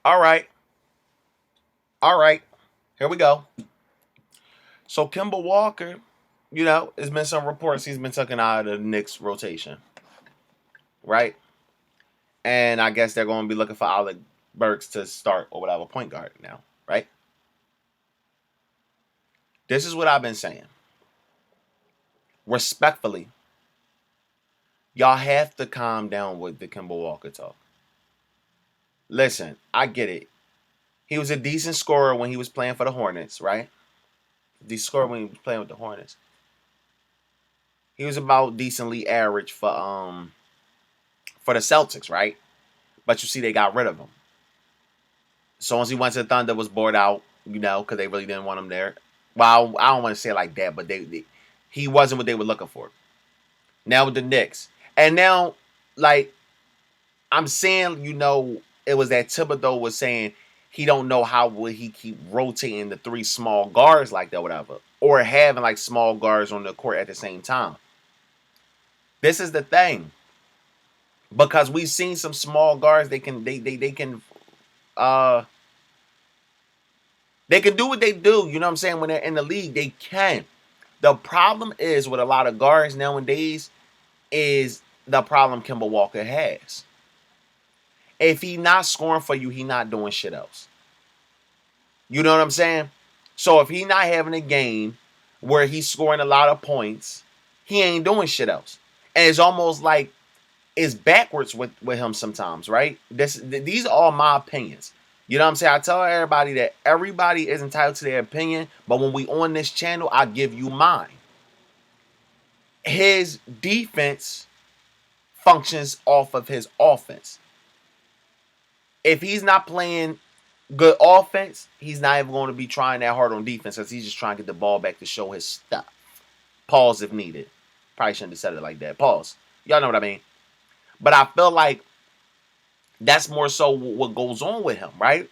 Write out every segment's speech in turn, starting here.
All right. All right. Here we go. So Kimball Walker, there's been some reports he's been taken out of the Knicks rotation, right? And I guess they're going to be looking for Alec Burks to start or whatever point guard now, right? This is what I've been saying. Respectfully, y'all have to calm down with the Kimball Walker talk. Listen, I get it. He was a decent scorer when he was playing for the Hornets, right? Decent scorer when he was playing with the Hornets. He was about decently average for the Celtics, right? But you see, they got rid of him. So once he went to the Thunder, was bored out, because they really didn't want him there. Well, I don't want to say it like that, but he wasn't what they were looking for. Now with the Knicks, and now, like, I'm saying, it was that Thibodeau was saying he don't know how would he keep rotating the three small guards like that, whatever, or having like small guards on the court at the same time. This is the thing, because we've seen some small guards. They can do what they do. You know what I'm saying? When they're in the league, they can. The problem is with a lot of guards nowadays is the problem Kemba Walker has. If he not scoring for you, he not doing shit else. You know what I'm saying? So if he not having a game where he's scoring a lot of points, he ain't doing shit else. And it's almost like it's backwards with him sometimes, right? These are all my opinions. You know what I'm saying? I tell everybody that everybody is entitled to their opinion, but when we on this channel, I give you mine. His defense functions off of his offense. If he's not playing good offense, he's not even going to be trying that hard on defense because he's just trying to get the ball back to show his stuff. Pause if needed. Probably shouldn't have said it like that. Pause. Y'all know what I mean? But I feel like that's more so what goes on with him, right?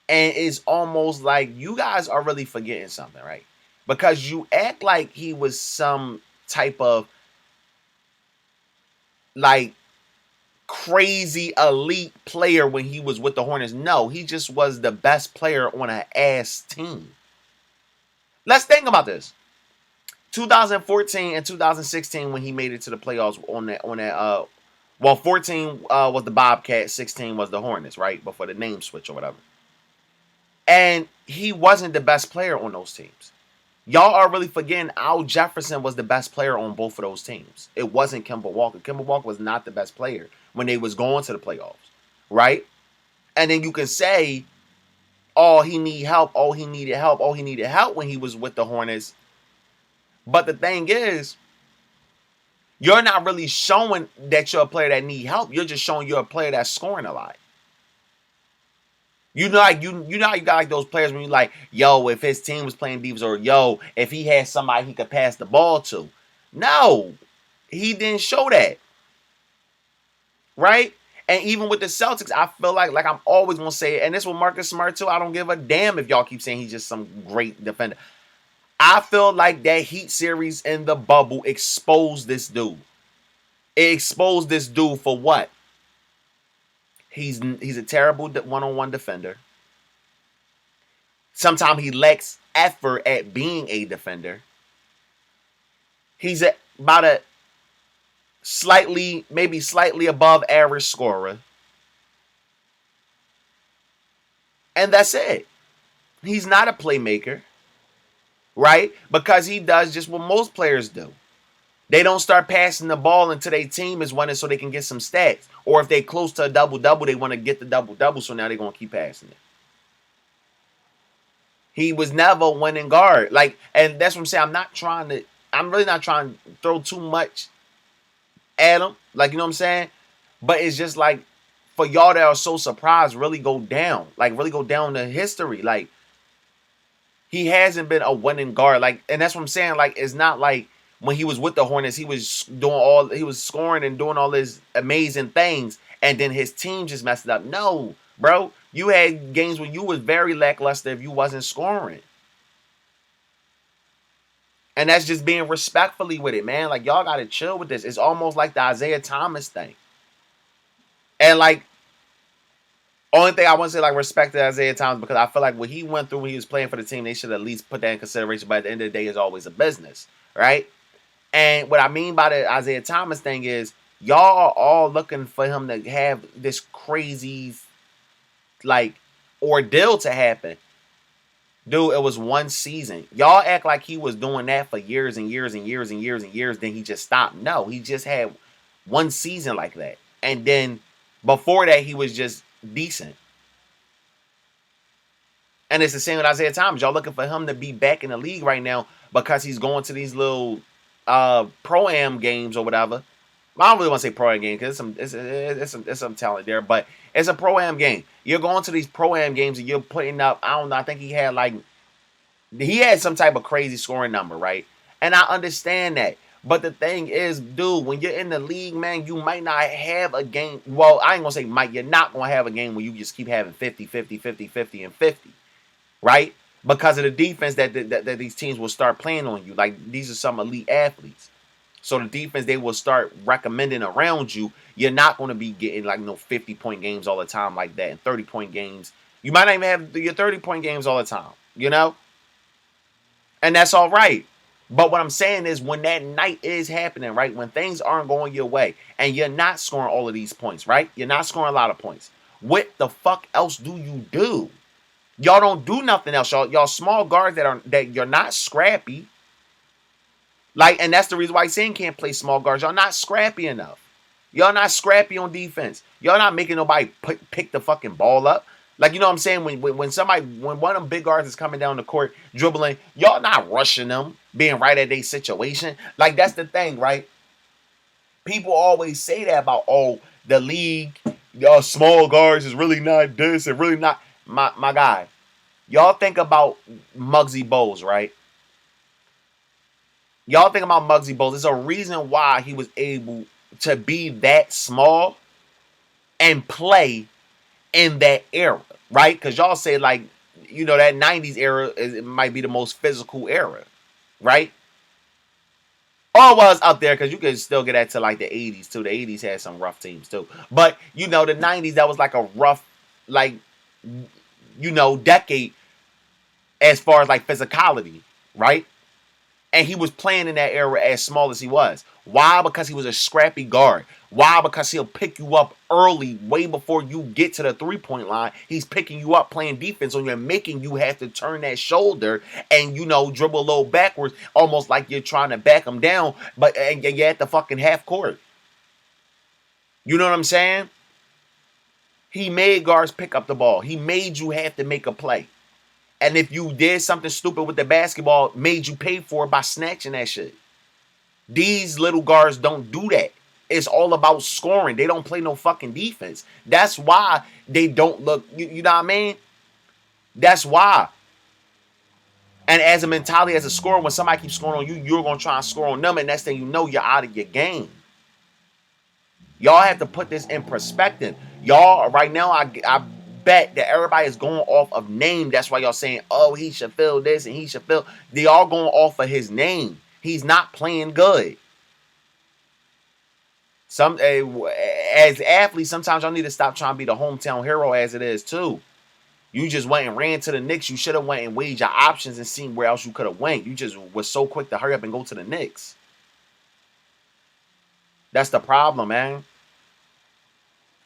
And it's almost like you guys are really forgetting something, right? Because you act like he was some type of like crazy elite player when he was with the Hornets. No, he just was the best player on an ass team. Let's think about this. 2014 and 2016 when he made it to the playoffs on that 14 was the Bobcats, 16 was the Hornets, right? Before the name switch or whatever. And he wasn't the best player on those teams. Y'all are really forgetting Al Jefferson was the best player on both of those teams. It wasn't Kemba Walker. Kemba Walker was not the best player when they was going to the playoffs, right? And then you can say, oh, he need help. Oh, he needed help. Oh, he needed help when he was with the Hornets. But the thing is, you're not really showing that you're a player that need help. You're just showing you're a player that's scoring a lot. You know, like you know how you got like those players when you like, yo, if his team was playing defense, or yo, if he had somebody he could pass the ball to. No, he didn't show that. Right? And even with the Celtics, I feel like I'm always gonna say it, and this with Marcus Smart too. I don't give a damn if y'all keep saying he's just some great defender. I feel like that Heat series in the bubble exposed this dude. It exposed this dude for what? He's a terrible one-on-one defender. Sometimes he lacks effort at being a defender. He's about a maybe slightly above average scorer. And that's it. He's not a playmaker, right? Because he does just what most players do. They don't start passing the ball until their team is winning so they can get some stats. Or if they're close to a double-double, they want to get the double-double, so now they're going to keep passing it. He was never a winning guard. And that's what I'm saying. I'm really not trying to throw too much at him. You know what I'm saying? But it's just like, for y'all that are so surprised, really go down. Really go down to history. He hasn't been a winning guard. And that's what I'm saying. It's not like when he was with the Hornets, he was scoring and doing all these amazing things, and then his team just messed it up. No, bro. You had games where you was very lackluster if you wasn't scoring. And that's just being respectfully with it, man. Y'all got to chill with this. It's almost like the Isaiah Thomas thing. And Only thing I want to say, like, respect to Isaiah Thomas, because I feel like what he went through when he was playing for the team, they should at least put that in consideration. But at the end of the day, it's always a business, right? And what I mean by the Isaiah Thomas thing is, y'all are all looking for him to have this crazy, like, ordeal to happen. Dude, it was one season. Y'all act like he was doing that for years and years and years and years and years. Then he just stopped. No, he just had one season like that. And then before that, he was just decent. And it's the same with Isaiah Thomas. Y'all looking for him to be back in the league right now because he's going to these little pro-am games or whatever. I don't really want to say pro-am game because it's some talent there, but it's a pro-am game. You're going to these pro-am games and you're putting up, I don't know, I think he had some type of crazy scoring number, right? And I understand that. But the thing is, dude, when you're in the league, man, you might not have a game. Well, I ain't going to say might. You're not going to have a game where you just keep having 50, 50, 50, 50, and 50, right? Because of the defense that these teams will start playing on you. Like, these are some elite athletes. So the defense they will start recommending around you. You're not going to be getting like 50-point games all the time like that and 30-point games. You might not even have your 30-point games all the time, you know? And that's all right. But what I'm saying is when that night is happening, right? When things aren't going your way and you're not scoring all of these points, right? You're not scoring a lot of points. What the fuck else do you do? Y'all don't do nothing else. Y'all small guards that you're not scrappy. Like, and that's the reason why Sin can't play small guards. Y'all not scrappy enough. Y'all not scrappy on defense. Y'all not making nobody pick the fucking ball up. Like, you know what I'm saying? When one of them big guards is coming down the court dribbling, y'all not rushing them, being right at their situation. Like, that's the thing, right? People always say that about, oh, the league, y'all small guards is really not this and really not. My guy, y'all think about Muggsy Bogues, right? Y'all think about Muggsy Bogues. There's a reason why he was able to be that small and play in that era, right? Because y'all say, like, that 90s era it might be the most physical era, right? Or it was up there because you could still get that to like the 80s too. The 80s had some rough teams too. But, the 90s, that was like a rough, like, decade as far as like physicality, right? And he was playing in that era as small as he was. Why? Because he was a scrappy guard. Why? Because he'll pick you up early, way before you get to the three-point line. He's picking you up playing defense on you and making you have to turn that shoulder and, dribble a little backwards, almost like you're trying to back him down, but you're at the fucking half court. You know what I'm saying? He made guards pick up the ball. He made you have to make a play. And if you did something stupid with the basketball, made you pay for it by snatching that shit. These little guards don't do that. It's all about scoring. They don't play no fucking defense. That's why they don't look, you know what I mean? That's why. And as a mentality, as a scorer, when somebody keeps scoring on you, you're going to try and score on them. And next thing you know, you're out of your game. Y'all have to put this in perspective. Y'all, right now, I bet that everybody is going off of name. That's why y'all saying, oh, he should feel this and he should feel. They all going off of his name. He's not playing good. As athletes, sometimes y'all need to stop trying to be the hometown hero as it is too. You just went and ran to the Knicks. You should have went and weighed your options and seen where else you could have went. You just was so quick to hurry up and go to the Knicks. That's the problem, man.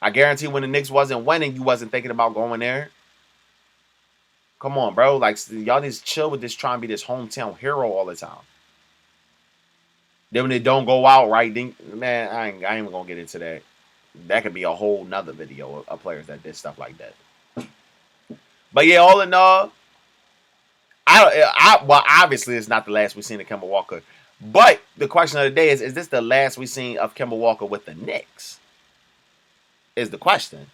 I guarantee when the Knicks wasn't winning, you wasn't thinking about going there. Come on, bro. Like, y'all need to chill with this trying to be this hometown hero all the time. Then when it don't go out right, then, man, I ain't even gonna get into that. That could be a whole nother video of players that did stuff like that. But yeah, all in all, well, obviously it's not the last we've seen of Kemba Walker. But the question of the day is this the last we've seen of Kemba Walker with the Knicks? Is the question.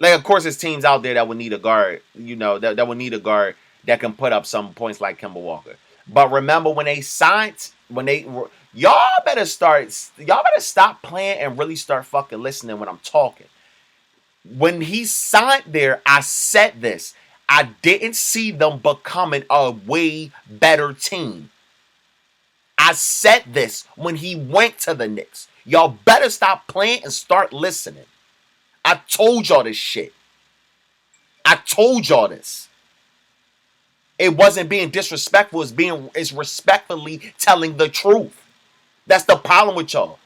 Like, of course, there's teams out there that would need a guard, that would need a guard that can put up some points like Kemba Walker. But remember when they signed, y'all better stop playing and really start fucking listening when I'm talking. When he signed there, I said this. I didn't see them becoming a way better team. I said this when he went to the Knicks. Y'all better stop playing and start listening. I told y'all this shit. I told y'all this. It wasn't being disrespectful. It's respectfully telling the truth. That's the problem with y'all.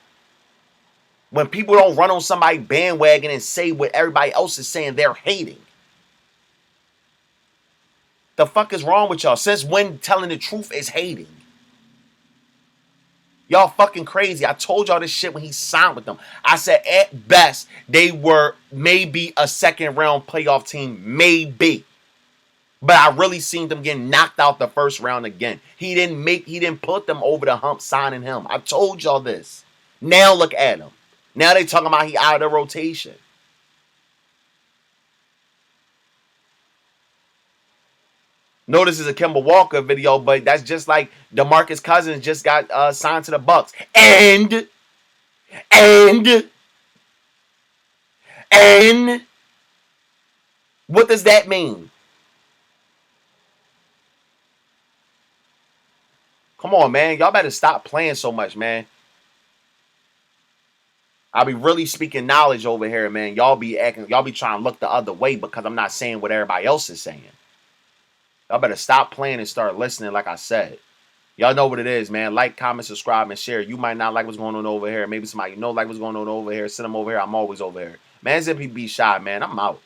When people don't run on somebody's bandwagon and say what everybody else is saying, they're hating. The fuck is wrong with y'all? Since when telling the truth is hating? Y'all fucking crazy. I told y'all this shit when he signed with them. I said at best they were maybe a second round playoff team, maybe. But I really seen them getting knocked out the first round again. He didn't put them over the hump signing him. I told y'all this. Now look at him. Now they talking about he out of the rotation. No, this is a Kemba Walker video, but that's just like DeMarcus Cousins just got signed to the Bucks. And what does that mean? Come on, man. Y'all better stop playing so much, man. I be really speaking knowledge over here, man. Y'all be trying to look the other way because I'm not saying what everybody else is saying. Y'all better stop playing and start listening like I said. Y'all know what it is, man. Like, comment, subscribe, and share. You might not like what's going on over here. Maybe somebody you know like what's going on over here. Send them over here. I'm always over here. Man, Zippy be shy, man. I'm out.